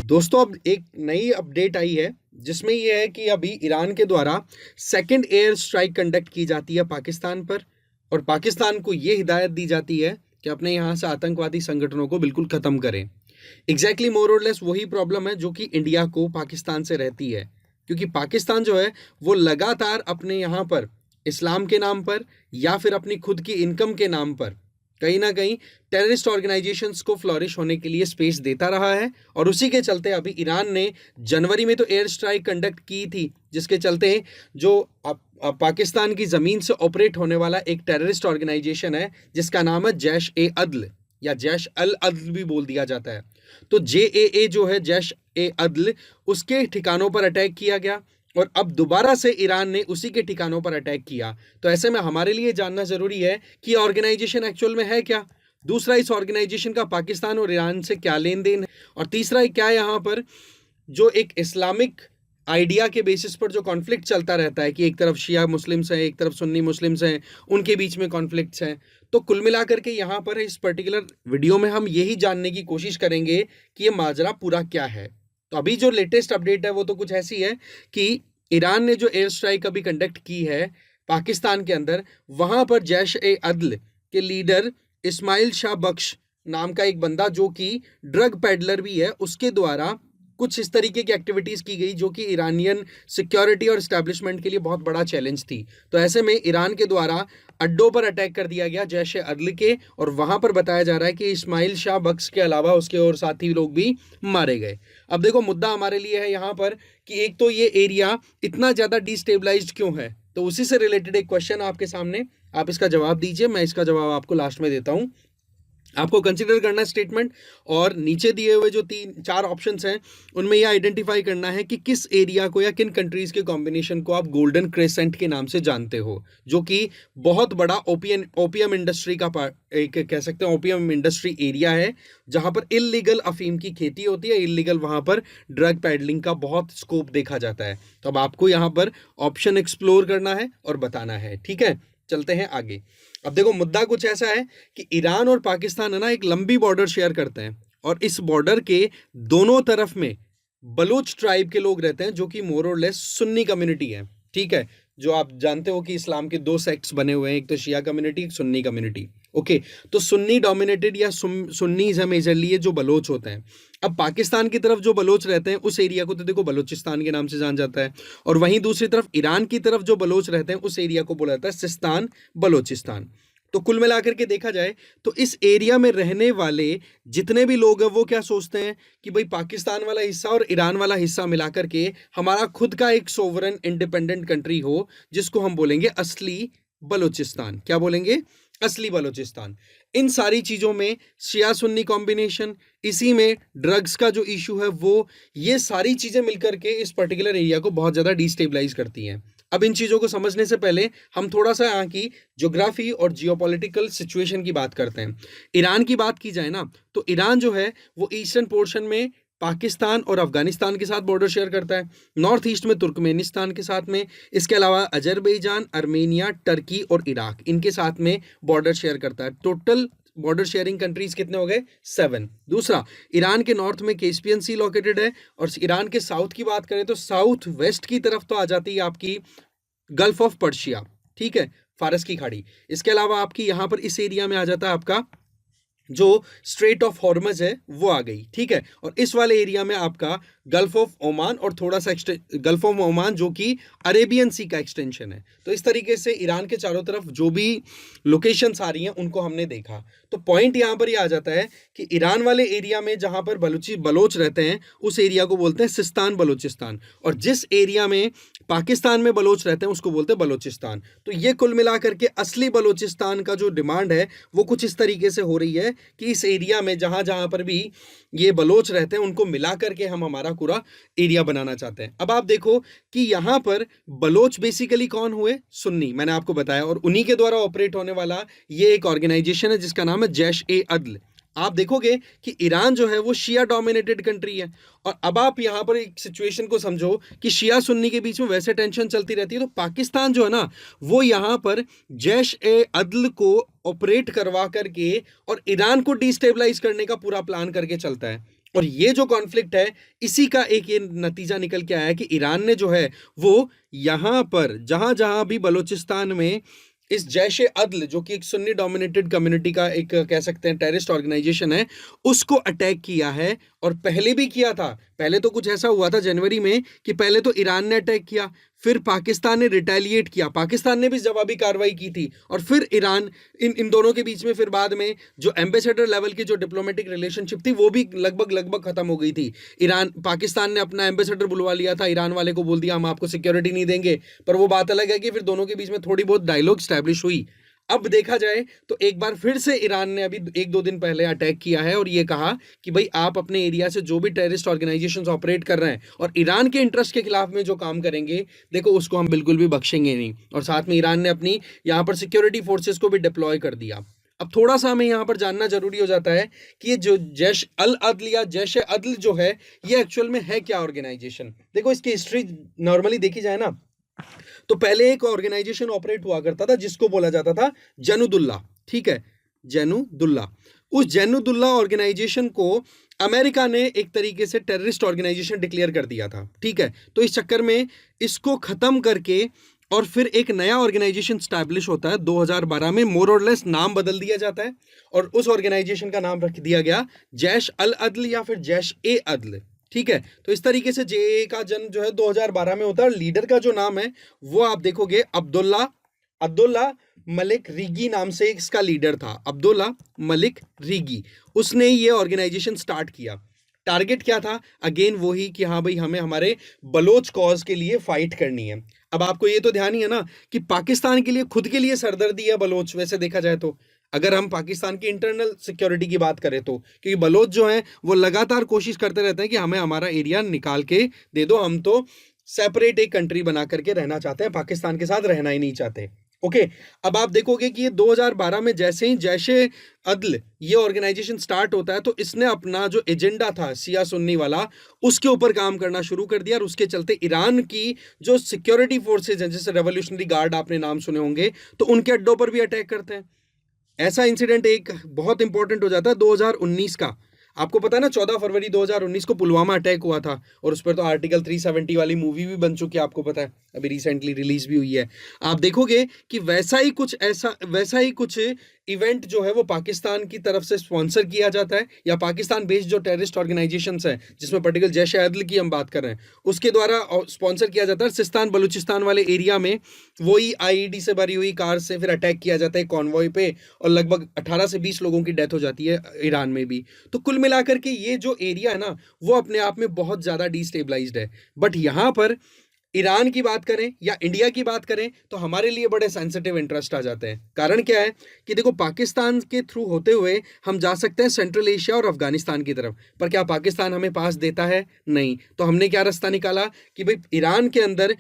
दोस्तों, अब एक नई अपडेट आई है जिसमें यह है कि अभी ईरान के द्वारा सेकंड एयर स्ट्राइक कंडक्ट की जाती है पाकिस्तान पर। और पाकिस्तान को यह हिदायत दी जाती है कि अपने यहाँ से आतंकवादी संगठनों को बिल्कुल खत्म करें। एग्जैक्टली मोर और लेस वही प्रॉब्लम है जो कि इंडिया को पाकिस्तान से रहती है, क्योंकि पाकिस्तान जो है वो लगातार अपने यहाँ पर इस्लाम के नाम पर या फिर अपनी खुद की इनकम के नाम पर कहीं ना कहीं टेररिस्ट ऑर्गेनाइजेशंस को फ्लोरिश होने के लिए स्पेस देता रहा है। और उसी के चलते अभी ईरान ने जनवरी में तो एयर स्ट्राइक कंडक्ट की थी, जिसके चलते जो पाकिस्तान की ज़मीन से ऑपरेट होने वाला एक टेररिस्ट ऑर्गेनाइजेशन है जिसका नाम है जैश ए अदल या जैश अल अदल भी बोल दिया जाता है। तो JAA जो है जैश ए अदल, उसके ठिकानों पर अटैक किया गया और अब दोबारा से ईरान ने उसी के ठिकानों पर अटैक किया। तो ऐसे में हमारे लिए जानना जरूरी है कि ऑर्गेनाइजेशन एक्चुअल में है क्या, दूसरा इस ऑर्गेनाइजेशन का पाकिस्तान और ईरान से क्या लेन देन है, और तीसरा क्या यहाँ पर जो एक इस्लामिक आइडिया के बेसिस पर जो कॉन्फ्लिक्ट चलता रहता है कि एक तरफ शिया मुस्लिम्स हैं, एक तरफ सुन्नी मुस्लिम्स हैं, उनके बीच में कॉन्फ्लिक्ट्स हैं। तो कुल मिलाकर के यहाँ पर इस पर्टिकुलर वीडियो में हम यही जानने की कोशिश करेंगे कि ये माजरा पूरा क्या है। तो अभी जो लेटेस्ट अपडेट है वो तो कुछ ऐसी है कि ईरान ने जो एयर स्ट्राइक अभी कंडक्ट की है पाकिस्तान के अंदर, वहां पर जैश ए अदल के लीडर इस्माइल शाह बख्श नाम का एक बंदा जो कि ड्रग पैडलर भी है, उसके द्वारा कुछ इस तरीके की एक्टिविटीज की गई जो कि ईरानियन सिक्योरिटी और एस्टैब्लिशमेंट के लिए बहुत बड़ा चैलेंज थी। तो ऐसे में ईरान के द्वारा अड्डों पर अटैक कर दिया गया जैश ए अदल के, और वहां पर बताया जा रहा है कि इस्माइल शाह बख्श के अलावा उसके और साथी लोग भी मारे गए। अब देखो, मुद्दा हमारे लिए है यहाँ पर कि एक तो ये एरिया इतना ज्यादा डिस्टेबलाइज्ड क्यों है, तो उसी से रिलेटेड एक क्वेश्चन आपके सामने, आप इसका जवाब दीजिए, मैं इसका जवाब आपको लास्ट में देता हूँ। आपको कंसीडर करना है स्टेटमेंट, और नीचे दिए हुए जो 3-4 ऑप्शंस हैं उनमें यह आइडेंटिफाई करना है कि किस एरिया को या किन कंट्रीज के कॉम्बिनेशन को आप गोल्डन क्रेसेंट के नाम से जानते हो, जो कि बहुत बड़ा ओपियम इंडस्ट्री का एक कह सकते हैं ओपियम इंडस्ट्री एरिया है, जहां पर इल्लीगल अफीम की खेती होती है, इल्लीगल वहां पर ड्रग पैडलिंग का बहुत स्कोप देखा जाता है। तो अब आपको यहाँ पर ऑप्शन एक्सप्लोर करना है और बताना है, ठीक है। चलते हैं आगे। अब देखो, मुद्दा कुछ ऐसा है कि ईरान और पाकिस्तान है ना एक लंबी बॉर्डर शेयर करते हैं, और इस बॉर्डर के दोनों तरफ में बलूच ट्राइब के लोग रहते हैं जो कि मोर और लेस सुन्नी कम्युनिटी है, ठीक है। जो आप जानते हो कि इस्लाम के 2 सेक्ट्स बने हुए हैं, एक तो शिया कम्युनिटी, एक सुन्नी कम्युनिटी। ओके, तो सुन्नी डोमिनेटेड या सुन्नीज है मेजरली ये जो बलोच होते हैं। अब पाकिस्तान की तरफ जो बलोच रहते हैं उस एरिया को तो देखो बलोचिस्तान के नाम से जाना जाता है, और वहीं दूसरी तरफ ईरान की तरफ जो बलोच रहते हैं उस एरिया को बोला जाता है सिस्तान बलोचिस्तान। तो कुल मिलाकर के देखा जाए तो इस एरिया में रहने वाले जितने भी लोग हैं वो क्या सोचते हैं कि भाई पाकिस्तान वाला हिस्सा और ईरान वाला हिस्सा मिलाकर के हमारा खुद का एक सोवरेन इंडिपेंडेंट कंट्री हो, जिसको हम बोलेंगे असली बलोचिस्तान। क्या बोलेंगे? असली बलोचिस्तान। इन सारी चीजों में शिया सुन्नी कॉम्बिनेशन, इसी में ड्रग्स का जो इशू है वो, ये सारी चीजें मिलकर के इस पर्टिकुलर एरिया को बहुत ज्यादा डिस्टेबलाइज करती हैं। अब इन चीजों को समझने से पहले हम थोड़ा सा यहाँ की ज्योग्राफी और जियोपॉलिटिकल सिचुएशन की बात करते हैं। ईरान की बात की जाए ना, तो ईरान जो है वो ईस्टर्न पोर्शन में पाकिस्तान और अफगानिस्तान के साथ बॉर्डर शेयर करता है, नॉर्थ ईस्ट में तुर्कमेनिस्तान के साथ में, इसके अलावा अजरबैजान, अर्मेनिया, टर्की और इराक इनके साथ में बॉर्डर शेयर करता है। टोटल बॉर्डर शेयरिंग कंट्रीज कितने हो गए? 7। दूसरा, ईरान के नॉर्थ में कैस्पियन सी लोकेटेड है, और ईरान के साउथ की बात करें तो साउथ वेस्ट की तरफ तो आ जाती है आपकी गल्फ ऑफ पर्शिया, ठीक है, फारस की खाड़ी। इसके अलावा आपकी यहाँ पर इस एरिया में आ जाता है आपका जो स्ट्रेट ऑफ हॉर्मज है वो आ गई, ठीक है। और इस वाले एरिया में आपका गल्फ ऑफ ओमान और थोड़ा सा गल्फ ऑफ ओमान जो कि अरेबियन सी का एक्सटेंशन है। तो इस तरीके से ईरान के चारों तरफ जो भी लोकेशंस आ रही हैं उनको हमने देखा। तो पॉइंट यहाँ पर ये आ जाता है कि ईरान वाले एरिया में जहाँ पर बलोच रहते हैं उस एरिया को बोलते हैं सिस्तान बलोचिस्तान, और जिस एरिया में पाकिस्तान में बलोच रहते हैं उसको बोलते हैं बलोचिस्तान। तो ये कुल मिलाकर के असली बलोचिस्तान का जो डिमांड है वो कुछ इस तरीके से हो रही है कि इस एरिया में जहां जहां पर भी ये बलोच रहते हैं उनको मिला करके हम हमारा पूरा एरिया बनाना चाहते हैं। अब आप देखो कि यहां पर बलोच बेसिकली कौन हुए? सुन्नी, मैंने आपको बताया, और उन्हीं के द्वारा ऑपरेट होने वाला ये एक ऑर्गेनाइजेशन है जिसका नाम है जैश ए अदल। आप देखोगे कि ईरान जो है वो शिया डोमिनेटेड कंट्री है, और अब आप यहां पर एक सिचुएशन को समझो कि शिया सुन्नी के बीच में वैसे टेंशन चलती रहती है, तो पाकिस्तान जो है ना वो यहां पर जैश ए अदल को ऑपरेट करवा करके और ईरान को डिस्टेबलाइज करने का पूरा प्लान करके चलता है। और ये जो कॉन्फ्लिक्ट है, इसी का एक ये नतीजा निकल के आया कि ईरान ने जो है वो यहां पर जहां जहां भी बलूचिस्तान में इस जैश ए अदल, जो कि एक सुन्नी डोमिनेटेड कम्युनिटी का एक कह सकते हैं टेररिस्ट ऑर्गेनाइजेशन है, उसको अटैक किया है। और पहले भी किया था। पहले तो कुछ ऐसा हुआ था जनवरी में कि पहले तो ईरान ने अटैक किया, फिर पाकिस्तान ने रिटेलिएट किया, पाकिस्तान ने भी जवाबी कार्रवाई की थी, और फिर ईरान, इन दोनों के बीच में फिर बाद में जो एम्बेसडर लेवल की जो डिप्लोमेटिक रिलेशनशिप थी वो भी लगभग खत्म हो गई थी। ईरान, पाकिस्तान ने अपना एम्बेसडर बुलवा लिया था, ईरान वाले को बोल दिया हम आपको सिक्योरिटी नहीं देंगे। पर वो बात अलग है कि फिर दोनों के बीच में थोड़ी बहुत डायलॉग स्टैब्लिश हुई। अब देखा जाए तो एक बार फिर से ईरान ने अभी 1-2 दिन पहले अटैक किया है और ये कहा कि भाई आप अपने एरिया से जो भी टेररिस्ट ऑर्गेनाइजेशंस ऑपरेट कर रहे हैं और ईरान के इंटरेस्ट के खिलाफ में जो काम करेंगे, देखो उसको हम बिल्कुल भी बख्शेंगे नहीं। और साथ में ईरान ने अपनी यहाँ पर सिक्योरिटी फोर्सेस को भी डिप्लॉय कर दिया। अब थोड़ा सा हमें यहाँ पर जानना जरूरी हो जाता है कि ये जो जैश अल अदल या जैश अदल जो है, ये एक्चुअल में है क्या ऑर्गेनाइजेशन। देखो इसकी हिस्ट्री नॉर्मली देखी जाए ना, तो पहले एक ऑर्गेनाइजेशन ऑपरेट हुआ करता था जिसको बोला जाता था जैनुदुल्ला। ठीक है, जैनुदुल्ला। उस जैनुदुल्ला ऑर्गेनाइजेशन को अमेरिका ने एक तरीके से टेररिस्ट ऑर्गेनाइजेशन डिक्लेयर कर दिया था। ठीक है, तो इस चक्कर में इसको खत्म करके और फिर एक नया ऑर्गेनाइजेशन स्टैब्लिश होता है 2012 में। मोर और लेस नाम बदल दिया जाता है और उस ऑर्गेनाइजेशन का नाम रख दिया गया जैश अल अदल या फिर जैश ए अदल। ठीक है, तो इस तरीके से जे का जन्म जो है 2012 में होता है। लीडर का जो नाम है वो आप देखोगे अब्दुल्ला मलिक रीगी नाम से इसका लीडर था, अब्दुल्ला मलिक रीगी। उसने ये ऑर्गेनाइजेशन स्टार्ट किया। टारगेट क्या था? अगेन वही कि हाँ भाई हमें हमारे बलोच कॉज के लिए फाइट करनी है। अब आपको ये तो ध्यान ही है ना कि पाकिस्तान के लिए खुद के लिए सरदर्दी है बलोच, वैसे देखा जाए तो। अगर हम पाकिस्तान की इंटरनल सिक्योरिटी की बात करें तो, क्योंकि बलोच जो हैं वो लगातार कोशिश करते रहते हैं कि हमें हमारा एरिया निकाल के दे दो, हम तो सेपरेट एक कंट्री बना करके रहना चाहते हैं, पाकिस्तान के साथ रहना ही नहीं चाहते। ओके, अब आप देखोगे कि ये 2012 में जैसे ही जैश ए अदल ये ऑर्गेनाइजेशन स्टार्ट होता है, तो इसने अपना जो एजेंडा था शिया सुन्नी वाला, उसके ऊपर काम करना शुरू कर दिया। और उसके चलते ईरान की जो सिक्योरिटी फोर्सेज हैं, जैसे रेवोल्यूशनरी गार्ड आपने नाम सुने होंगे, तो उनके अड्डों पर भी अटैक करते हैं। ऐसा इंसिडेंट एक बहुत इंपॉर्टेंट हो जाता है 2019 का। आपको पता है ना 14 फरवरी 2019 को पुलवामा अटैक हुआ था और उस पर तो आर्टिकल 370 वाली मूवी भी बन चुकी है, आपको पता है, अभी रिसेंटली रिलीज भी हुई है। आप देखोगे कि वैसा ही कुछ इवेंट जो है वो पाकिस्तान की तरफ से स्पॉन्सर किया जाता है, या पाकिस्तान बेस्ड जो टेररिस्ट ऑर्गेनाइजेशंस हैं जिसमें पर्टिकुलर जैश ए अदल की हम बात कर रहे हैं, उसके द्वारा स्पॉन्सर किया जाता है। सिस्तान बलूचिस्तान वाले एरिया में वही आईईडी से भरी हुई कार से फिर अटैक किया जाता है कॉन्वॉय पे, और लगभग 18 से 20 लोगों की डेथ हो जाती है ईरान में भी। तो कुल मिलाकर के ये जो एरिया है ना, वो अपने आप में बहुत ज़्यादा डिस्टेबलाइज्ड है। बट यहाँ पर ईरान की बात करें या इंडिया की बात करें तो हमारे लिए बड़े सेंसिटिव इंटरेस्ट आ जाते हैं। कारण क्या है कि देखो पाकिस्तान के थ्रू होते हुए हम जा सकते हैं सेंट्रल एशिया और अफगानिस्तान की तरफ, पर क्या पाकिस्तान हमें पास देता है? नहीं। तो हमने क्या रास्ता निकाला कि भाई ईरान के अंदर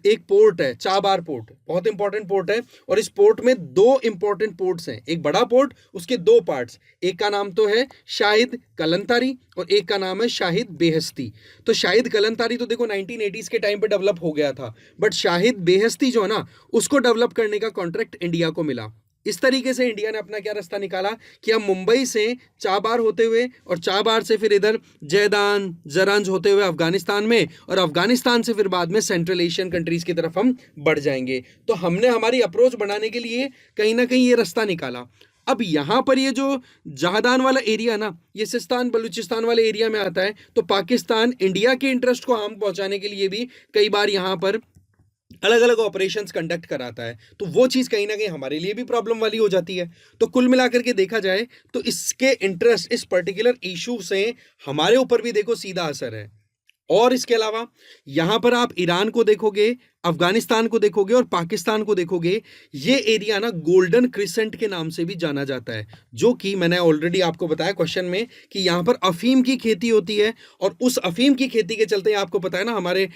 एक पोर्ट है, चाबार पोर्ट, बहुत इंपॉर्टेंट पोर्ट है, और इस पोर्ट में 2 इंपॉर्टेंट पोर्ट्स हैं, एक बड़ा पोर्ट, उसके 2 पार्ट्स, एक का नाम तो है शाहिद कलंतारी और एक का नाम है शाहिद बेहस्ती। तो शाहिद कलंतारी तो देखो 1980s के टाइम पे डेवलप हो गया था, बट शाहिद बेहस्ती जो है ना, उसको डेवलप करने का कॉन्ट्रैक्ट इंडिया को मिला। इस तरीके से इंडिया ने अपना क्या रास्ता निकाला कि हम मुंबई से चाबार होते हुए और चाबार से फिर इधर जैदान जरंज होते हुए अफगानिस्तान में, और अफगानिस्तान से फिर बाद में सेंट्रल एशियन कंट्रीज की तरफ हम बढ़ जाएंगे। तो हमने हमारी अप्रोच बनाने के लिए कहीं ना कहीं ये रास्ता निकाला। अब यहाँ पर ये जो जहादान वाला एरिया ना, ये सिस्तान बलूचिस्तान वाले एरिया में आता है, तो पाकिस्तान इंडिया के इंटरेस्ट को हार्म पहुंचाने के लिए भी कई बार यहाँ पर अलग अलग ऑपरेशंस कंडक्ट कराता है। तो वो चीज़ कहीं ना कहीं हमारे लिए भी प्रॉब्लम वाली हो जाती है। तो कुल मिलाकर के देखा जाए तो इसके इंटरेस्ट, इस पर्टिकुलर इशू से हमारे ऊपर भी देखो सीधा असर है। और इसके अलावा यहाँ पर आप ईरान को देखोगे, अफगानिस्तान को देखोगे और पाकिस्तान को देखोगे, ये एरिया ना गोल्डन क्रिसेंट के नाम से भी जाना जाता है, जो कि मैंने ऑलरेडी आपको बताया क्वेश्चन में कि यहाँ पर अफीम की खेती होती है। और उस अफीम की खेती के चलते आपको पता है ना, हमारे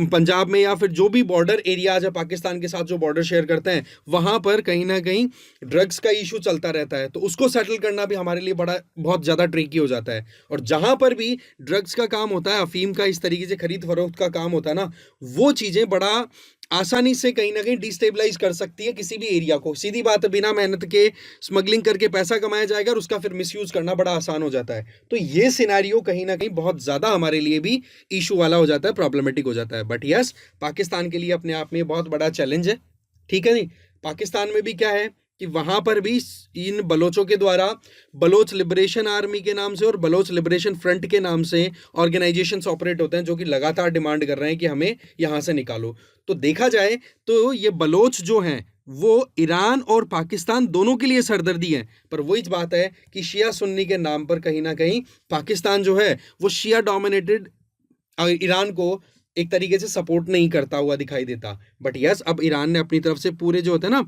पंजाब में या फिर जो भी बॉर्डर एरियाज है पाकिस्तान के साथ जो बॉर्डर शेयर करते हैं, वहाँ पर कहीं ना कहीं ड्रग्स का इशू चलता रहता है। तो उसको सेटल करना भी हमारे लिए बहुत ज़्यादा ट्रिकी हो जाता है। और जहाँ पर भी ड्रग्स का काम होता है, अफीम का इस तरीके से खरीद फरोख्त का काम होता है ना, वो चीज़ें बड़ा आसानी से कहीं ना कहीं डिस्टेबलाइज कर सकती है किसी भी एरिया को। सीधी बात है, बिना मेहनत के स्मगलिंग करके पैसा कमाया जाएगा और उसका फिर मिसयूज करना बड़ा आसान हो जाता है। तो ये सिनेरियो कहीं ना कहीं बहुत ज्यादा हमारे लिए भी इशू वाला हो जाता है, प्रॉब्लमेटिक हो जाता है। बट यस, पाकिस्तान के लिए अपने आप में बहुत बड़ा चैलेंज है, ठीक है नहीं। पाकिस्तान में भी क्या है कि वहां पर भी इन बलोचों के द्वारा बलोच लिबरेशन आर्मी के नाम से और बलोच लिबरेशन फ्रंट के नाम से ऑर्गेनाइजेशंस ऑपरेट होते हैं, जो कि लगातार डिमांड कर रहे हैं कि हमें यहां से निकालो। तो देखा जाए तो ये बलोच जो हैं वो ईरान और पाकिस्तान दोनों के लिए सरदर्दी है। पर वही बात है कि शिया सुन्नी के नाम पर कहीं ना कहीं पाकिस्तान जो है वो शिया डोमिनेटेड ईरान को एक तरीके से सपोर्ट नहीं करता हुआ दिखाई देता। बट यस, अब ईरान ने अपनी तरफ से पूरे जो होता है ना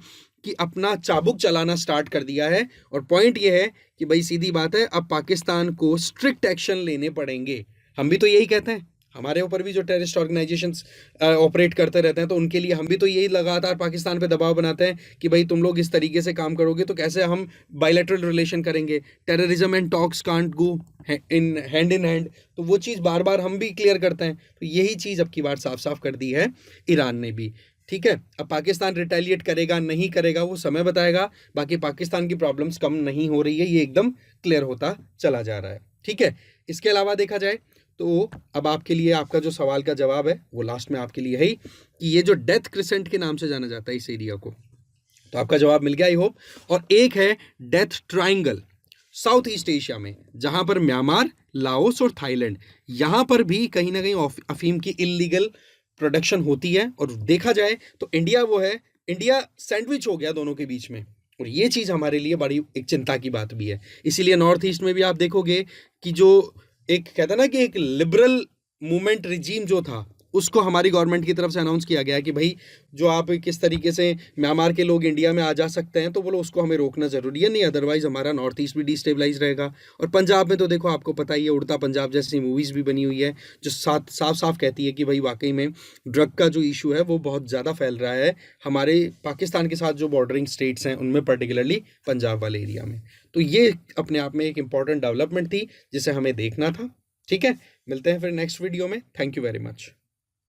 कि अपना चाबुक चलाना स्टार्ट कर दिया है। और पॉइंट ये है कि भाई सीधी बात है, अब पाकिस्तान को स्ट्रिक्ट एक्शन लेने पड़ेंगे। हम भी तो यही कहते हैं, हमारे ऊपर भी जो टेररिस्ट ऑर्गेनाइजेशंस ऑपरेट करते रहते हैं, तो उनके लिए हम भी तो यही लगातार पाकिस्तान पे दबाव बनाते हैं कि भाई तुम लोग इस तरीके से काम करोगे तो कैसे हम बायलैटरल रिलेशन करेंगे। Terrorism and talks can't go in hand. तो वो चीज़ बार बार हम भी क्लियर करते हैं। तो यही चीज़ अब की बार साफ साफ कर दी है ईरान ने भी, ठीक है। अब पाकिस्तान रिटेलिएट करेगा नहीं करेगा वो समय बताएगा। बाकी पाकिस्तान की प्रॉब्लम्स कम नहीं हो रही है, ये एकदम क्लियर होता चला जा रहा है, ठीक है। इसके अलावा देखा जाए तो अब आपके लिए आपका जो सवाल का जवाब है वो लास्ट में आपके लिए है ही कि ये जो डेथ क्रिसेंट के नाम से जाना जाता है इस एरिया को, तो आपका जवाब मिल गया आई होप। और एक है death triangle south east Asia में, जहां पर म्यांमार, लाओस और थाईलैंड, यहां पर भी कहीं ना कहीं अफीम की इलीगल प्रोडक्शन होती है। और देखा जाए तो इंडिया वो है, इंडिया सैंडविच हो गया दोनों के बीच में। और ये चीज़ हमारे लिए बड़ी एक चिंता की बात भी है। इसीलिए नॉर्थ ईस्ट में भी आप देखोगे कि जो एक कहता ना कि एक लिबरल मूवमेंट रिजीम जो था, उसको हमारी गवर्नमेंट की तरफ से अनाउंस किया गया कि भाई जो आप किस तरीके से म्यांमार के लोग इंडिया में आ जा सकते हैं, तो बोलो उसको हमें रोकना ज़रूरी है, नहीं अदरवाइज हमारा नॉर्थ ईस्ट भी डिस्टेबलाइज रहेगा। और पंजाब में तो देखो आपको पता ही है, उड़ता पंजाब जैसी मूवीज़ भी बनी हुई है जो साफ साफ कहती है कि भाई वाकई में ड्रग का जो इशू है वो बहुत ज़्यादा फैल रहा है हमारे पाकिस्तान के साथ जो बॉर्डरिंग स्टेट्स हैं उनमें, पर्टिकुलरली पंजाब वाले एरिया में। तो ये अपने आप में एक इंपॉर्टेंट डेवलपमेंट थी जिसे हमें देखना था, ठीक है। मिलते हैं फिर नेक्स्ट वीडियो में। Thank you very much.